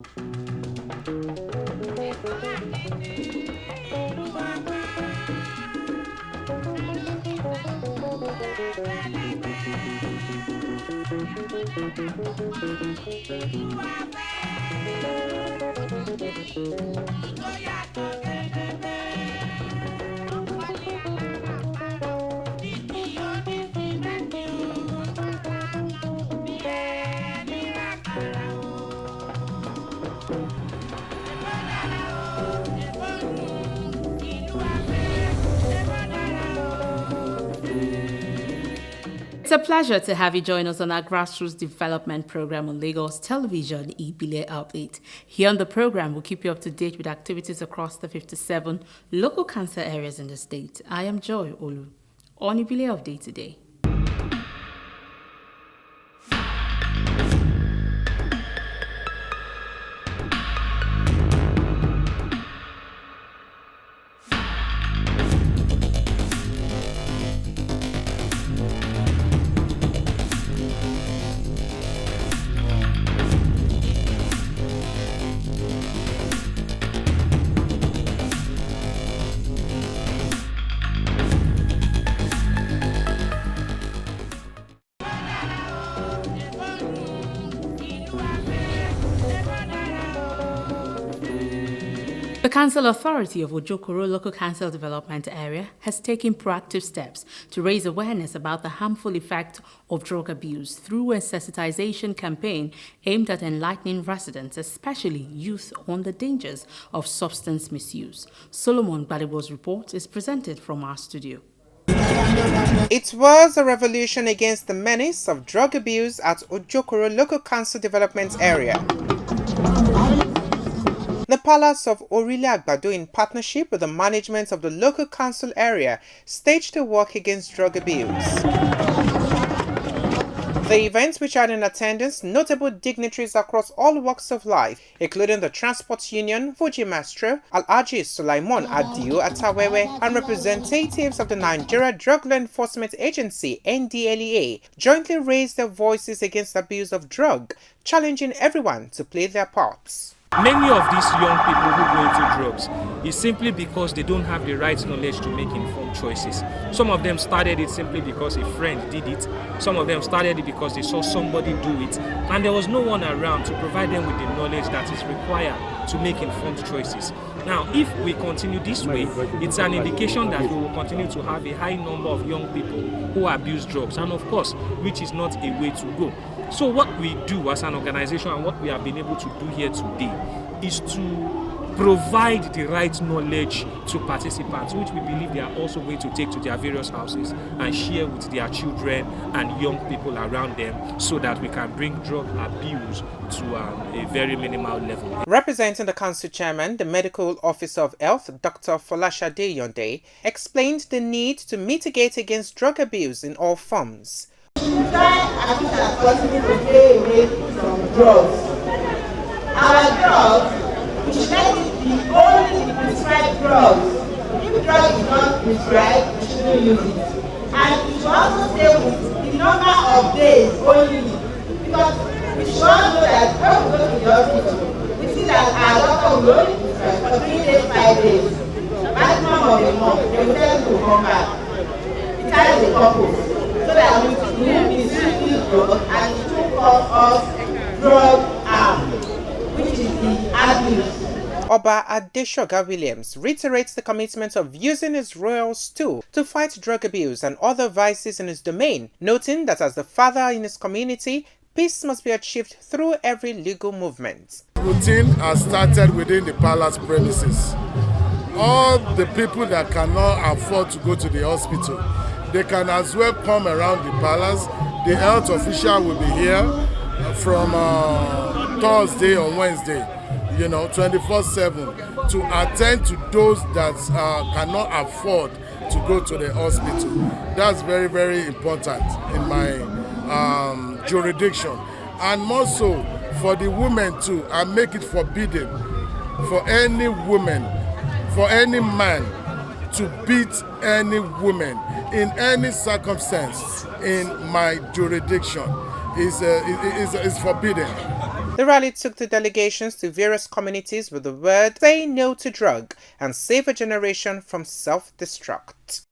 It's a pleasure to have you join us on our grassroots development program on Lagos Television, Ibile Update. Here on the program, we'll keep you up to date with activities across the 57 local council areas in the state. I am Joy Olu. On Ibile Update today. The Council Authority of Ojokoro Local Council Development Area has taken proactive steps to raise awareness about the harmful effect of drug abuse through a sensitization campaign aimed at enlightening residents, especially youth, on the dangers of substance misuse. Solomon Gbadebo's report is presented from our studio. It was a revolution against the menace of drug abuse at Ojokoro Local Council Development Area. The Palace of Orile Agbado, in partnership with the management of the local council area, staged a walk against drug abuse. The event, which had in attendance notable dignitaries across all walks of life, including the Transport Union, Fuji Maestro, Alhaji Sulaiman Adio Atawewe, and representatives of the Nigeria Drug Law Enforcement Agency, NDLEA, jointly raised their voices against abuse of drug, challenging everyone to play their parts. Many of these young people who go into drugs is simply because they don't have the right knowledge to make informed choices. Some of them started it simply because a friend did it. Some of them started it because they saw somebody do it. And there was no one around to provide them with the knowledge that is required to make informed choices. Now, if we continue this way, it's an indication that we will continue to have a high number of young people who abuse drugs, and of course, which is not a way to go. So what we do as an organization and what we have been able to do here today is to provide the right knowledge to participants, which we believe they are also going to take to their various houses and share with their children and young people around them, so that we can bring drug abuse to a very minimal level. Representing the council chairman, the medical officer of health, Dr. Folashade Yonde, explained the need to mitigate against drug abuse in all forms. We should try as much as possible to stay away from drugs. Our drugs, we should let it be only the prescribed drugs. If drug is not prescribed, we shouldn't use it. And we should also stay with the number of days only, because we should all know that when we go to the hospital, we see that our doctor will only prescribe for 3 days, 5 days. Maximum of a month, they will tell you to come back. It has a purpose, so that we will be using drug and it will cause us drug harm, which is the abuse. Oba Adeshoga Williams reiterates the commitment of using his royal stool to fight drug abuse and other vices in his domain, noting that as the father in his community, peace must be achieved through every legal movement. Routine has started within the palace premises. All the people that cannot afford to go to the hospital, they can as well come around the palace. The health official will be here from Thursday or Wednesday, 24/7, to attend to those that cannot afford to go to the hospital. That's very, very important in my jurisdiction. And more so for the women too, I make it forbidden for any woman, for any man to beat any woman in any circumstance in my jurisdiction. Is forbidden. The rally took the delegations to various communities with the word "Say No to Drug" and save a generation from self-destruct.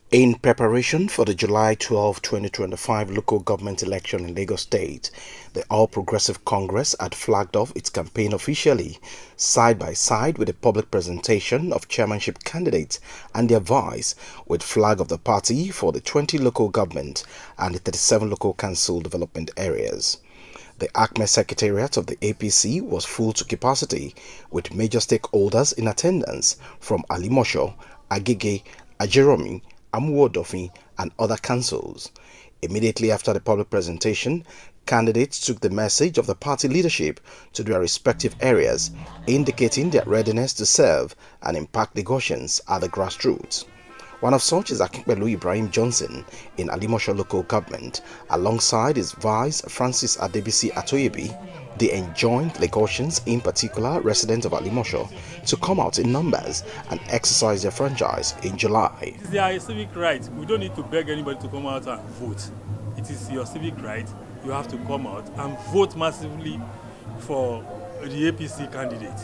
In preparation for the July 12, 2025 local government election in Lagos State, the All Progressive Congress had flagged off its campaign officially, side by side with a public presentation of chairmanship candidates and their vice, with flag of the party for the 20 local government and the 37 local council development areas. The ACME Secretariat of the APC was full to capacity, with major stakeholders in attendance from Alimosho, Agege, Ajeromi, Amuodofin, and other councils. Immediately after the public presentation, candidates took the message of the party leadership to their respective areas, indicating their readiness to serve and impact negotiations at the grassroots. One of such is Akinpelu Ibrahim Johnson in Alimosho local government, alongside his vice Francis Adebisi Atoyebi. They enjoined Lagosians, in particular residents of Alimosho, to come out in numbers and exercise their franchise in July. It is their civic right. We don't need to beg anybody to come out and vote. It is your civic right. You have to come out and vote massively for the APC candidate.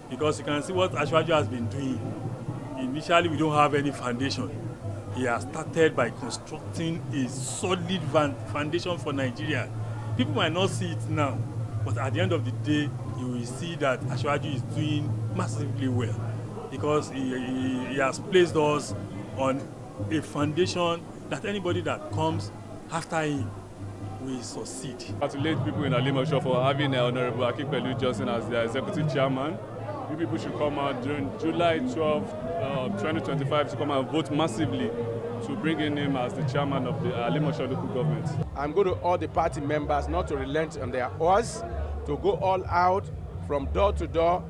Because you can see what Ashwaju has been doing. Initially, we don't have any foundation. He has started by constructing a solid foundation for Nigeria. People might not see it now, but at the end of the day, you will see that Ashwaju is doing massively well because he has placed us on a foundation that anybody that comes after him will succeed. Congratulate people in Alimosho for having Honorable Akinpelu Johnson as their executive chairman. You people should come out during July 12, 2025 to come and vote massively to bring in him as the chairman of the Alimosho local government. I'm going to all the party members not to relent on their oars, to go all out from door to door,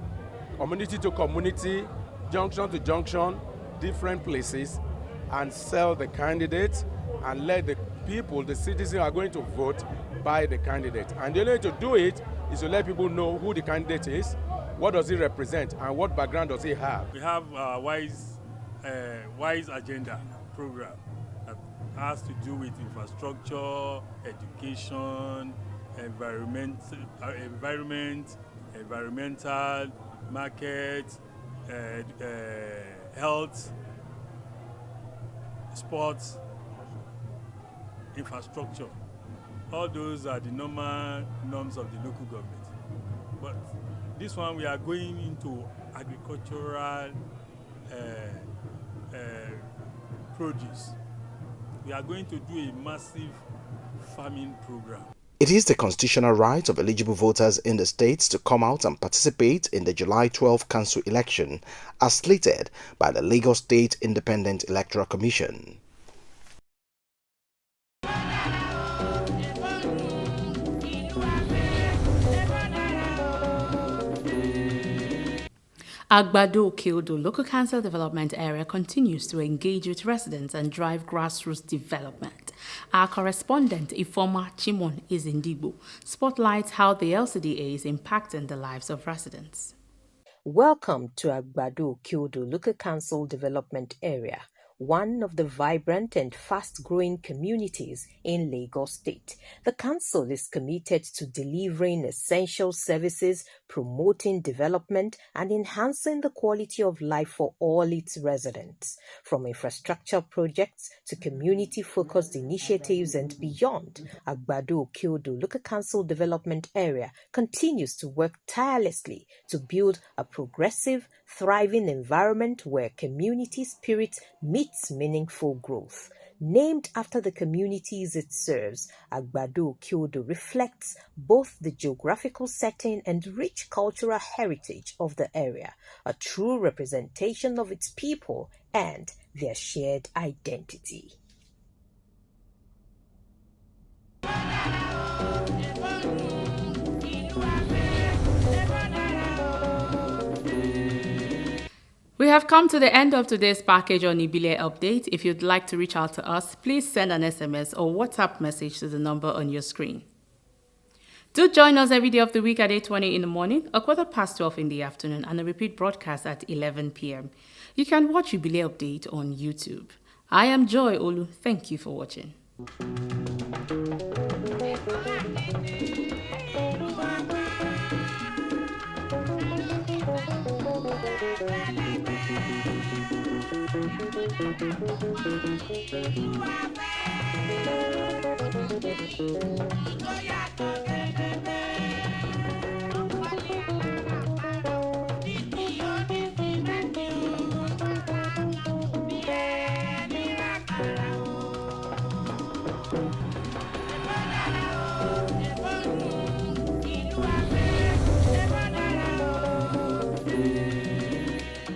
community to community, junction to junction, different places, and sell the candidates and let the people, the citizens who are going to vote, buy the candidate. And the only way to do it is to let people know who the candidate is, what does he represent, and what background does he have. We have a wise agenda program that has to do with infrastructure, education, environmental, market, health, sports, infrastructure. All those are the normal norms of the local government. But this one, we are going into agricultural produce. We are going to do a massive farming program. It is the constitutional right of eligible voters in the states to come out and participate in the July 12 council election, as slated by the Lagos State Independent Electoral Commission. Agbado Oke-Odo Local Council Development Area continues to engage with residents and drive grassroots development. Our correspondent, Ifoma Chimon Izindigbo, spotlights how the LCDA is impacting the lives of residents. Welcome to Agbado Oke-Odo Local Council Development Area, one of the vibrant and fast-growing communities in Lagos State. The council is committed to delivering essential services, promoting development, and enhancing the quality of life for all its residents. From infrastructure projects to community-focused initiatives and beyond, Agbado Oke-Odo Local Council Development Area continues to work tirelessly to build a progressive, thriving environment where community spirit meets meaningful growth. Named after the communities it serves, Agbado Oke-Odo reflects both the geographical setting and rich cultural heritage of the area, a true representation of its people and their shared identity. We have come to the end of today's package on Ibile Update. If you'd like to reach out to us, please send an SMS or WhatsApp message to the number on your screen. Do join us every day of the week at 8:20 in the morning, a 12:15 in the afternoon, and a repeat broadcast at 11 p.m. You can watch Ibile Update on YouTube. I am Joy Olu. Thank you for watching. Go,